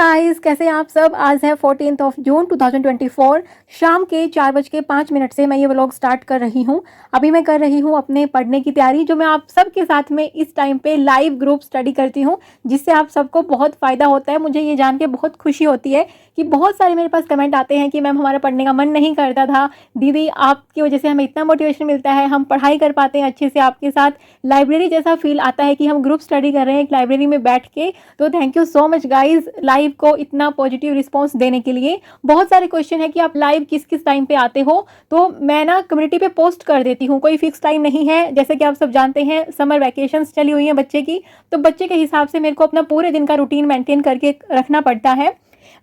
Guys, कैसे हैं आप सब। आज है 14 जून 2024। शाम के 4:05 से मैं ये व्लॉग स्टार्ट कर रही हूँ। अभी मैं कर रही हूँ अपने पढ़ने की तैयारी, जो मैं आप सबके साथ में इस टाइम पे लाइव ग्रुप स्टडी करती हूँ, जिससे आप सबको बहुत फ़ायदा होता है। मुझे ये जान के बहुत खुशी होती है कि बहुत सारे मेरे पास कमेंट आते हैं कि मैम हमारा पढ़ने का मन नहीं करता था, दीदी आपकी वजह से हमें इतना मोटिवेशन मिलता है, हम पढ़ाई कर पाते हैं अच्छे से आपके साथ। लाइब्रेरी जैसा फील आता है कि हम ग्रुप स्टडी कर रहे हैं एक लाइब्रेरी में बैठ के। तो thank you so much guys live को इतना पॉजिटिव रिस्पांस देने के लिए। बहुत सारे क्वेश्चन है कि आप लाइव किस किस टाइम पे आते हो, तो मैं ना कम्युनिटी पे पोस्ट कर देती हूँ। कोई फिक्स टाइम नहीं है, जैसे कि आप सब जानते हैं समर वैकेशंस चली हुई हैं बच्चे की, तो बच्चे के हिसाब से मेरे को अपना पूरे दिन का रूटीन मेंटेन करके रखना पड़ता है।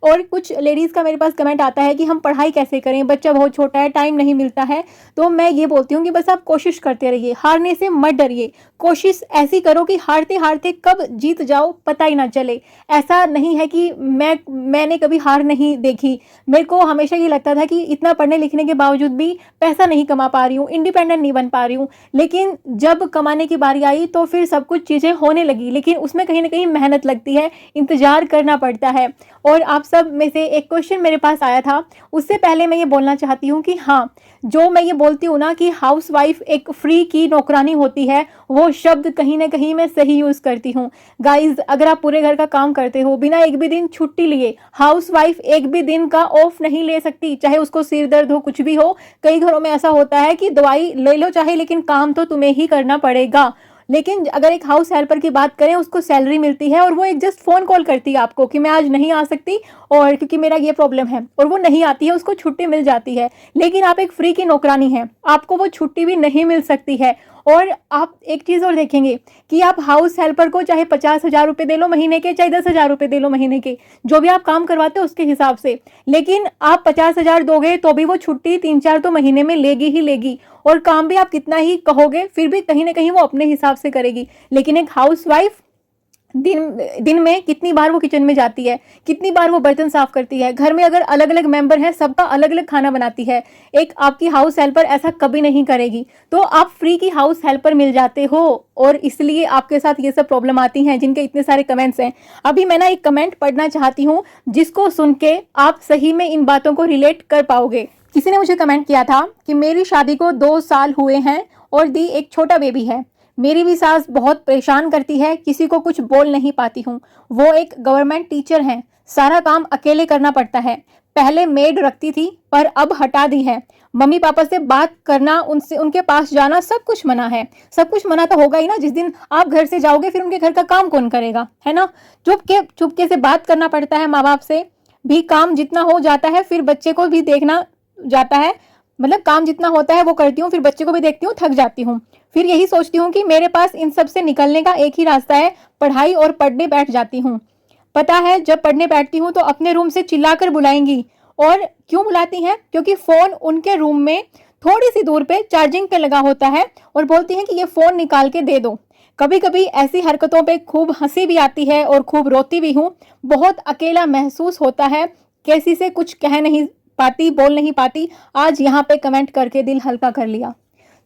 और कुछ लेडीज़ का मेरे पास कमेंट आता है कि हम पढ़ाई कैसे करें, बच्चा बहुत छोटा है, टाइम नहीं मिलता है। तो मैं ये बोलती हूँ कि बस आप कोशिश करते रहिए, हारने से मत डरिए। कोशिश ऐसी करो कि हारते हारते कब जीत जाओ पता ही ना चले। ऐसा नहीं है कि मैंने कभी हार नहीं देखी। मेरे को हमेशा ये लगता था कि इतना पढ़ने लिखने के बावजूद भी पैसा नहीं कमा पा रही हूँ, इंडिपेंडेंट नहीं बन पा रही हूँ। लेकिन जब कमाने की बारी आई तो फिर सब कुछ चीज़ें होने लगी, लेकिन उसमें कहीं ना कहीं मेहनत लगती है, इंतजार करना पड़ता है। और आप सब में से एक क्वेश्चन मेरे पास आया था, उससे पहले मैं ये बोलना चाहती हूँ कि हाँ, जो मैं ये बोलती हूँ ना कि हाउसवाइफ एक फ्री की नौकरानी होती है, वो शब्द कहीं ना कहीं मैं सही यूज़ करती हूँ। गाइज, अगर आप पूरे घर का काम करते हो बिना एक भी दिन छुट्टी लिए, हाउसवाइफ एक भी दिन का ऑफ नहीं ले सकती, चाहे उसको सिर दर्द हो, कुछ भी हो। कई घरों में ऐसा होता है कि दवाई ले लो चाहे, लेकिन काम तो तुम्हें ही करना पड़ेगा। लेकिन अगर एक हाउस हेल्पर की बात करें, उसको सैलरी मिलती है और वो एक जस्ट फ़ोन कॉल करती है आपको कि मैं आज नहीं आ सकती और क्योंकि मेरा ये प्रॉब्लम है, और वो नहीं आती है, उसको छुट्टी मिल जाती है। लेकिन आप एक फ्री की नौकरानी हैं, आपको वो छुट्टी भी नहीं मिल सकती है। और आप एक चीज़ और देखेंगे कि आप हाउस हेल्पर को चाहे 50,000 रुपये दे लो महीने के, चाहे 10,000 रुपये दे लो महीने के, जो भी आप काम करवाते हो उसके हिसाब से, लेकिन आप 50,000 दोगे तो भी वो छुट्टी 3-4 तो महीने में लेगी ही लेगी। और काम भी आप कितना ही कहोगे फिर भी कहीं ना कहीं वो अपने हिसाब से करेगी। लेकिन एक हाउसवाइफ दिन में कितनी बार वो किचन में जाती है, कितनी बार वो बर्तन साफ करती है, घर में अगर अलग अलग मेंबर हैं सबका अलग अलग खाना बनाती है। एक आपकी हाउस हेल्पर ऐसा कभी नहीं करेगी। तो आप फ्री की हाउस हेल्पर मिल जाते हो, और इसलिए आपके साथ ये सब प्रॉब्लम आती हैं जिनके इतने सारे कमेंट्स हैं। अभी मैं ना एक कमेंट पढ़ना चाहती हूँ, जिसको सुन के आप सही में इन बातों को रिलेट कर पाओगे। किसी ने मुझे कमेंट किया था कि मेरी शादी को 2 साल हुए हैं और दी एक छोटा बेबी है। मेरी भी सास बहुत परेशान करती है, किसी को कुछ बोल नहीं पाती हूँ। वो एक गवर्नमेंट टीचर हैं, सारा काम अकेले करना पड़ता है। पहले मेड रखती थी पर अब हटा दी है। मम्मी पापा से बात करना, उनसे उनके पास जाना, सब कुछ मना है। सब कुछ मना तो होगा ही ना, जिस दिन आप घर से जाओगे फिर उनके घर का काम कौन करेगा, है ना। चुपके से बात करना पड़ता है, माँ बाप से भी काम जितना हो जाता है, फिर बच्चे को भी देखना जाता है। मतलब काम जितना होता है वो करती हूँ, फिर बच्चे को भी देखती हूँ, थक जाती हूँ। फिर यही सोचती हूँ कि मेरे पास इन सब से निकलने का एक ही रास्ता है, पढ़ाई, और पढ़ने बैठ जाती हूँ। पता है जब पढ़ने बैठती हूँ तो अपने रूम से चिल्लाकर बुलाएंगी। और क्यों बुलाती हैं? क्योंकि फ़ोन उनके रूम में थोड़ी सी दूर पे चार्जिंग पे लगा होता है, और बोलती हैं कि ये फ़ोन निकाल के दे दो। कभी कभी ऐसी हरकतों पे खूब हंसी भी आती है और खूब रोती भी हूँ। बहुत अकेला महसूस होता है, किसी से कुछ कह नहीं पाती, बोल नहीं पाती। आज यहाँ पे कमेंट करके दिल हल्का कर लिया।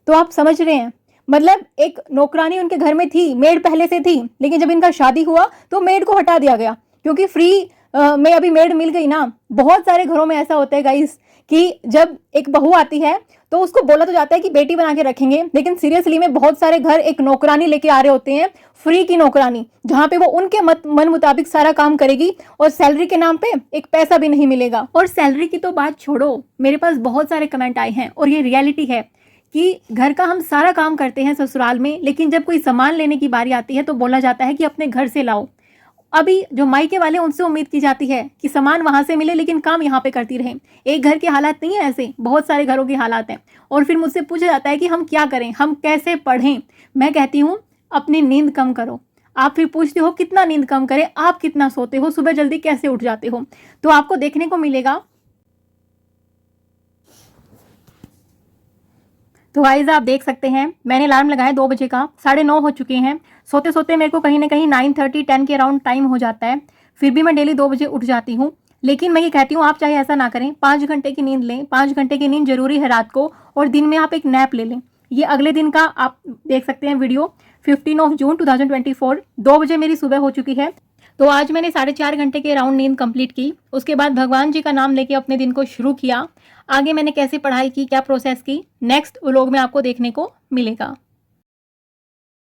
तो आप समझ रहे हैं, मतलब एक नौकरानी उनके घर में थी, मेड पहले से थी, लेकिन जब इनका शादी हुआ तो मेड को हटा दिया गया, क्योंकि फ्री में अभी मेड मिल गई ना। बहुत सारे घरों में ऐसा होता है गाइस कि जब एक बहू आती है तो उसको बोला तो जाता है कि बेटी बना के रखेंगे, लेकिन सीरियसली में बहुत सारे घर एक नौकरानी लेके आ रहे होते हैं, फ्री की नौकरानी, जहां पे वो उनके मन मुताबिक सारा काम करेगी, और सैलरी के नाम पे एक पैसा भी नहीं मिलेगा। और सैलरी की तो बात छोड़ो, मेरे पास बहुत सारे कमेंट आए हैं, और ये रियलिटी है कि घर का हम सारा काम करते हैं ससुराल में, लेकिन जब कोई सामान लेने की बारी आती है तो बोला जाता है कि अपने घर से लाओ। अभी जो मायके वाले उनसे उम्मीद की जाती है कि सामान वहां से मिले लेकिन काम यहाँ पे करती रहे। एक घर के हालात नहीं है ऐसे, बहुत सारे घरों के हालात हैं। और फिर मुझसे पूछा जाता है कि हम क्या करें, हम कैसे पढ़ें। मैं कहती हूँ अपनी नींद कम करो। आप फिर पूछते हो कितना नींद कम करें, आप कितना सोते हो, सुबह जल्दी कैसे उठ जाते हो, तो आपको देखने को मिलेगा। तो गाइस आप देख सकते हैं, मैंने अलार्म लगाया 2 बजे का, 9:30 हो चुके हैं। सोते सोते मेरे को कहीं ना कहीं 9:30 10 के अराउंड टाइम हो जाता है। फिर भी मैं डेली 2 बजे उठ जाती हूँ। लेकिन मैं ये कहती हूँ आप चाहे ऐसा ना करें, 5 घंटे की नींद लें। 5 घंटे की नींद जरूरी है रात को, और दिन में आप एक नैप ले लें। ये अगले दिन का आप देख सकते हैं वीडियो, 15 जून 2024, 2 बजे मेरी सुबह हो चुकी है। तो आज मैंने 4.5 घंटे के राउंड नींद कंप्लीट की। उसके बाद भगवान जी का नाम लेके अपने दिन को शुरू किया। आगे मैंने कैसे पढ़ाई की, क्या प्रोसेस की, नेक्स्ट व्लॉग में आपको देखने को मिलेगा।